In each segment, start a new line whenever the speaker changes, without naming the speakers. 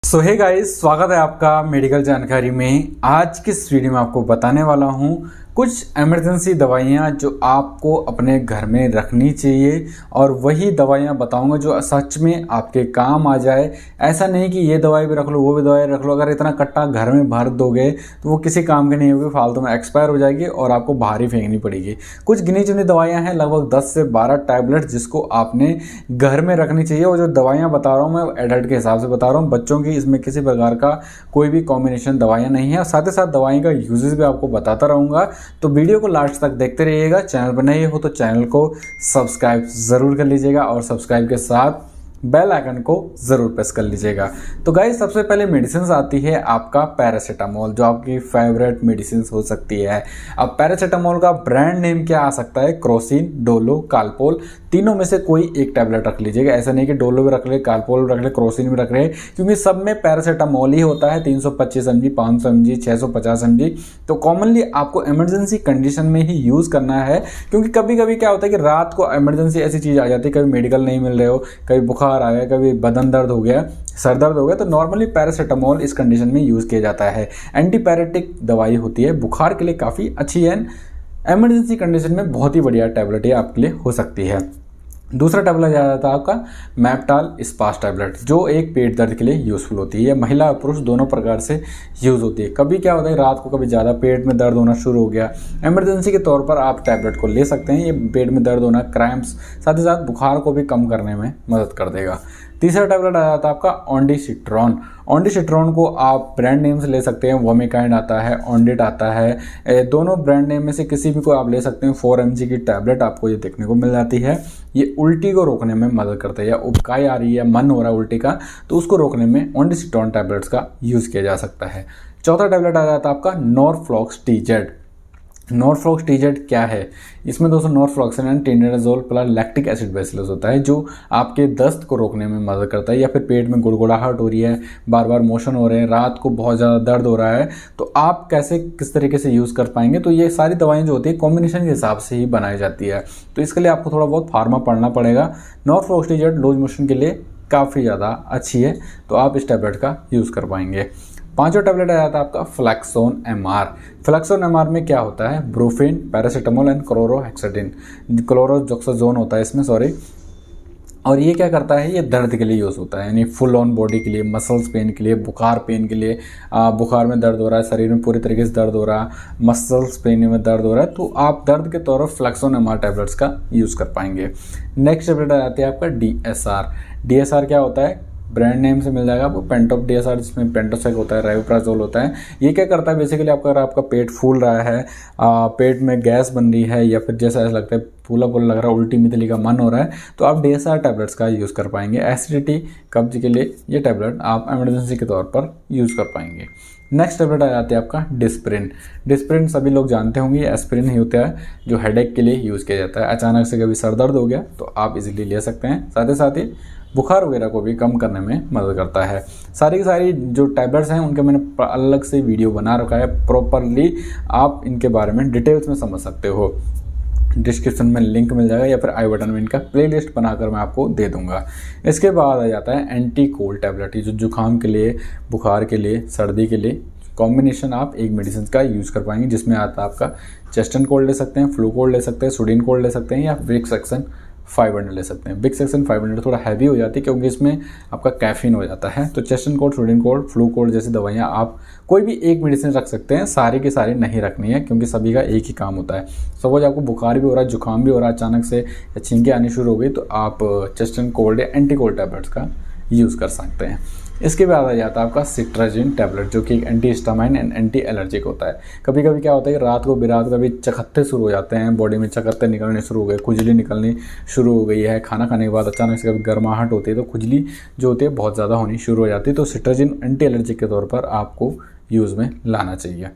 सो hey guys, स्वागत है आपका मेडिकल जानकारी में। आज की इस वीडियो में आपको बताने वाला हूँ कुछ इमरजेंसी दवाइयाँ जो आपको अपने घर में रखनी चाहिए, और वही दवाइयाँ बताऊंगा जो सच में आपके काम आ जाए। ऐसा नहीं कि ये दवाई भी रख लो वो भी दवाई रख लो, अगर इतना कट्टा घर में भर दोगे तो वो किसी काम की नहीं होगी, फालतू में एक्सपायर हो जाएगी और आपको बाहर ही फेंकनी पड़ेगी। कुछ गिनी चुनी दवाइयाँ हैं, लगभग 10 से 12 टैबलेट जिसको आपने घर में रखनी चाहिए। और जो दवाइयाँ बता रहा हूँ मैं एडल्ट के हिसाब से बता रहा हूँ, बच्चों की इसमें किसी प्रकार का कोई भी कॉम्बिनेशन दवाइयाँ नहीं है। साथ ही साथ दवाई का यूजेस भी आपको बताता रहूँगा, तो वीडियो को लास्ट तक देखते रहिएगा। चैनल पर नए हो तो चैनल को सब्सक्राइब ज़रूर कर लीजिएगा और सब्सक्राइब के साथ बेल आइकन को ज़रूर प्रेस कर लीजिएगा। तो गाइस, सबसे पहले मेडिसिन आती है आपका पैरासीटामोल, जो आपकी फेवरेट मेडिसिन हो सकती है। अब पैरासीटामोल का ब्रांड नेम क्या आ सकता है? क्रोसिन, डोलो, कालपोल, तीनों में से कोई एक टैबलेट रख लीजिएगा। ऐसा नहीं कि डोलो भी रख ले, कालपोल भी रख ले, क्रोसिन भी रख ले, क्योंकि सब में पैरासीटामोल ही होता है। 325 mg, 500 mg, 650 mg। तो कॉमनली आपको इमरजेंसी कंडीशन में ही यूज़ करना है, क्योंकि कभी कभी क्या होता है कि रात को इमरजेंसी ऐसी चीज़ आ जाती है, कभी मेडिकल नहीं मिल रहे हो, कभी बुखार आ गया, कभी बदन दर्द हो गया, सर दर्द हो गया, तो नॉर्मली पैरासीटामोल इस कंडीशन में यूज़ किया जाता है। एंटीपायरेटिक दवाई होती है, बुखार के लिए काफ़ी अच्छी है, इमरजेंसी कंडीशन में बहुत ही बढ़िया टैबलेट ये आपके लिए हो सकती है। दूसरा टैबलेट आ जाता है आपका मैप्टाल स्पास टैबलेट, जो एक पेट दर्द के लिए यूज़फुल होती है। महिला और पुरुष दोनों प्रकार से यूज़ होती है। कभी क्या होता है, रात को कभी ज़्यादा पेट में दर्द होना शुरू हो गया, इमरजेंसी के तौर पर आप टैबलेट को ले सकते हैं। ये पेट में दर्द होना, क्रैम्प्स, साथ ही साथ बुखार को भी कम करने में मदद कर देगा। तीसरा टैबलेट आ जाता है आपका ऑन्डिसिट्रॉन। ऑन्डिसिट्रॉन को आप ब्रांड नेम से ले सकते हैं, वोमिकाइंड आता है, ऑन्डिट आता है, दोनों ब्रांड नेम में से किसी भी को आप ले सकते हैं। 4 mg की टैबलेट आपको ये देखने को मिल जाती है। ये उल्टी को रोकने में मदद करता है, या उबकाई आ रही है, मन हो रहा है उल्टी का, तो उसको रोकने में ऑन्डिसिट्रॉन टैबलेट्स का यूज़ किया जा सकता है। चौथा टैबलेट आ जाता है आपका नॉरफ्लॉक्सटिजेड। नॉरफ्लॉक्सटिजेड क्या है? इसमें दोस्तों norfloxacin and tinidazole plus lactic acid bacillus होता है, जो आपके दस्त को रोकने में मदद करता है। या फिर पेट में गुड़गुड़ाहट हो रही है, बार बार मोशन हो रहे हैं, रात को बहुत ज़्यादा दर्द हो रहा है, तो आप कैसे किस तरीके से यूज़ कर पाएंगे? तो ये सारी दवाएं जो होती है कॉम्बिनेशन के हिसाब से ही बनाई जाती है, तो इसके लिए आपको थोड़ा बहुत फार्मा पढ़ना पड़ेगा। नॉरफ्लॉक्सटिजेड लूज मोशन के लिए काफ़ी ज़्यादा अच्छी है, तो आप इस टैबलेट का यूज़ कर पाएंगे। पांचवा टैबलेट आ जाता है आपका फ्लैक्सोन MR। फ्लैक्सोन MR में क्या होता है? ब्रूफिन, पैरासीटामोल एंड क्लोरोहेक्सेडिन, क्लोरोजोक्साजोन होता है इसमें, सॉरी। और ये क्या करता है? ये दर्द के लिए यूज़ होता है, यानी फुल ऑन बॉडी के लिए, मसल्स पेन के लिए, बुखार पेन के लिए। बुखार में दर्द हो रहा है, शरीर में पूरी तरीके से दर्द हो रहा है, मसल्स पेन में दर्द हो रहा है, तो आप दर्द के तौर पर फ्लैक्सोन MR टैबलेट्स का यूज़ कर पाएंगे। नेक्स्ट टैबलेट आ जाती है आपका DSR। DSR क्या होता है? ब्रांड नेम से मिल जाएगा आपको, पेंटोप DSR, जिसमें पेंटोसेक होता है, रेविप्राजोल होता है। ये क्या करता है बेसिकली, आपका पेट फूल रहा है, पेट में गैस बन रही है, या फिर जैसा ऐसा लगता है फूला फूला लग रहा है, उल्टी मितली का मन हो रहा है, तो आप DSR टैबलेट्स का यूज़ कर पाएंगे। एसिडिटी, कब्ज के लिए ये टैबलेट आप इमरजेंसी के तौर पर यूज़ कर पाएंगे। नेक्स्ट टैबलेट आ जाती है आपका डिस्प्रिन। डिस्प्रिन सभी लोग जानते होंगे, एस्पिरिन ही होता है, जो हेडेक के लिए यूज़ किया जाता है। अचानक से कभी सर दर्द हो गया तो आप इजीली ले सकते हैं। साथ ही साथ ही बुखार वगैरह को भी कम करने में मदद करता है। सारी की सारी जो टैबलेट्स हैं उनके मैंने अलग से वीडियो बना रखा है प्रॉपरली, आप इनके बारे में डिटेल्स में समझ सकते हो। डिस्क्रिप्शन में लिंक मिल जाएगा, या फिर आई बटन में इनका प्लेलिस्ट बनाकर मैं आपको दे दूंगा। इसके बाद आ जाता है एंटी कोल्ड टैबलेट, ये जो जुकाम के लिए, बुखार के लिए, सर्दी के लिए कॉम्बिनेशन आप एक मेडिसिन का यूज़ कर पाएंगे, जिसमें आता है आपका चेस्ट एंड कोल्ड ले सकते हैं, फ्लू कोल्ड ले सकते हैं, सुडीन कोल्ड ले सकते हैं, या विक्स एक्सन 500 ले सकते हैं। विक्स एक्सन 500 थोड़ा हैवी हो जाती है, क्योंकि इसमें आपका कैफीन हो जाता है। तो चेस्ट एंड कोल्ड, सुडीन कोल्ड, फ्लू कोल्ड जैसी दवाइयाँ आप कोई भी एक मेडिसिन रख सकते हैं, सारी की सारी नहीं रखनी है, क्योंकि सभी का एक ही काम होता है। सपोज आपको बुखार भी हो रहा है, जुकाम भी हो रहा है अचानक से, या छींकें आनी शुरू हो गई, तो आप चेस्ट एंड कोल्ड या एंटी कोल्ड टैबलेट्स का यूज़ कर सकते हैं। इसके बाद आ जाता है आपका सिट्राजिन टैबलेट, जो कि एक anti histamine and anti allergic होता है। कभी कभी क्या होता है कि रात को बिरात कभी चकत्ते शुरू हो जाते हैं, बॉडी में चकत्ते निकलने शुरू हो गए, खुजली निकलनी शुरू हो गई है, खाना खाने के बाद अचानक से कभी गर्माहट होती है, तो खुजली जो होती है बहुत ज़्यादा होनी शुरू हो जाती है, तो सिट्राजिन एंटी एलर्जिक के तौर पर आपको यूज़ में लाना चाहिए।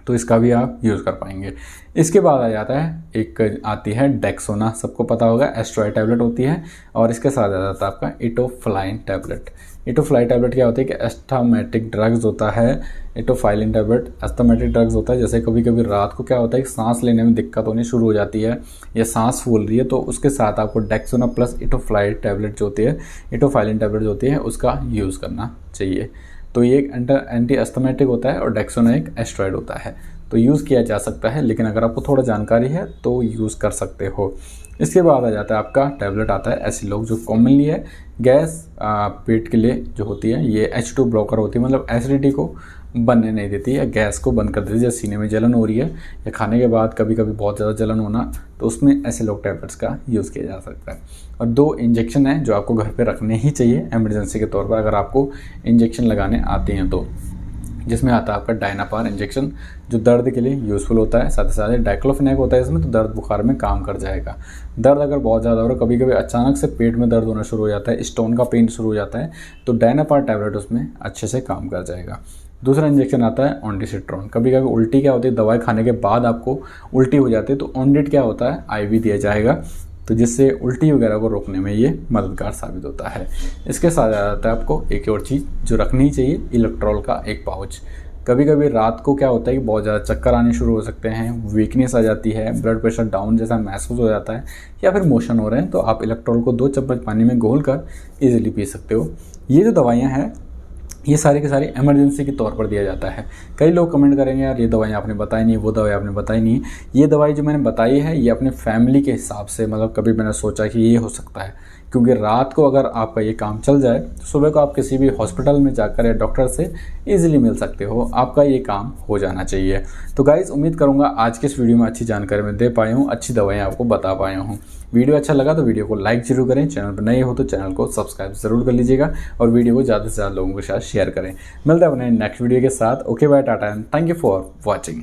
तो इसका भी आप यूज़ कर पाएंगे। इसके बाद आ जाता है, एक आती है डेक्सोना, सबको पता होगा एस्ट्रॉय टैबलेट होती है, और इसके साथ आ जाता है आपका इटोफ्लाइन टैबलेट। इटोफ्लाइन टैबलेट क्या होता है कि एस्थमेटिक ड्रग्स होता है। इटोफाइलिन टैबलेट एस्थमेटिक ड्रग्स होता है। जैसे कभी कभी रात को क्या होता है कि सांस लेने में दिक्कत होनी शुरू हो जाती है या सांस फूल रही है, तो उसके साथ आपको डेक्सोना प्लस इटोफ्लाइन टैबलेट जो होती है, इटोफाइलिन टैबलेट जो होती है, उसका यूज़ करना चाहिए। तो ये एक एंटी एस्थमेटिक होता है और डेक्सोना एक एस्ट्रॉयड होता है, तो यूज़ किया जा सकता है, लेकिन अगर आपको थोड़ा जानकारी है तो यूज़ कर सकते हो। इसके बाद आ जाता है आपका टैबलेट आता है एसिलोग, जो कॉमनली है गैस पेट के लिए जो होती है, ये H2 ब्लॉकर होती है, मतलब एसिडिटी को बनने नहीं देती है, गैस को बंद कर देती है। जैसे सीने में जलन हो रही है या खाने के बाद कभी कभी बहुत ज़्यादा जलन होना, तो उसमें एसिलोग टैबलेट्स का यूज़ किया जा सकता है। और 2 इंजेक्शन हैं जो आपको घर पे रखने ही चाहिए इमरजेंसी के तौर पर, अगर आपको इंजेक्शन लगाने आते हैं तो, जिसमें आता है आपका डायनापार इंजेक्शन जो दर्द के लिए यूज़फुल होता है, साथ ही साथ डाइक्लोफेनेक होता है इसमें, तो दर्द बुखार में काम कर जाएगा। दर्द अगर बहुत ज़्यादा हो रहा है, कभी कभी अचानक से पेट में दर्द होना शुरू हो जाता है, स्टोन का पेन शुरू हो जाता है, तो डायनापार टैबलेट उसमें अच्छे से काम कर जाएगा। दूसरा इंजेक्शन आता है ऑन्डिसिट्रॉन। कभी कभी उल्टी क्या होती है, दवाई खाने के बाद आपको उल्टी हो जाती है, तो ऑन्डिट क्या होता है, IV दिया जाएगा, तो जिससे उल्टी वगैरह को रोकने में ये मददगार साबित होता है। इसके साथ आ जाता है आपको एक और चीज़ जो रखनी चाहिए, इलेक्ट्रॉल का एक पाउच। कभी कभी रात को क्या होता है कि बहुत ज़्यादा चक्कर आने शुरू हो सकते हैं, वीकनेस आ जाती है, ब्लड प्रेशर डाउन जैसा महसूस हो जाता है, या फिर मोशन हो रहे हैं, तो आप इलेक्ट्रॉल को 2 चम्मच पानी में घोल कर ईजिली पी सकते हो। ये जो दवाइयाँ हैं ये सारी की सारी इमरजेंसी के तौर पर दिया जाता है। कई लोग कमेंट करेंगे यार ये दवाई आपने बताई नहीं, वो दवाई आपने बताई नहीं। ये दवाई जो मैंने बताई है ये अपने फैमिली के हिसाब से, मतलब कभी मैंने सोचा कि ये हो सकता है, क्योंकि रात को अगर आपका ये काम चल जाए तो सुबह को आप किसी भी हॉस्पिटल में जाकर या डॉक्टर से ईजिली मिल सकते हो, आपका ये काम हो जाना चाहिए। तो गाइज़ उम्मीद करूँगा आज के इस वीडियो में अच्छी जानकारी मैं दे पाया हूँ, अच्छी दवाइयाँ आपको बता पाया हूँ। वीडियो अच्छा लगा तो वीडियो को लाइक जरूर करें, चैनल पर नए हो तो चैनल को सब्सक्राइब जरूर कर लीजिएगा और वीडियो को ज़्यादा से ज़्यादा लोगों के साथ शेयर करें। मिलते हैं अपने नेक्स्ट वीडियो के साथ। Okay bye, tata and thank you for watching.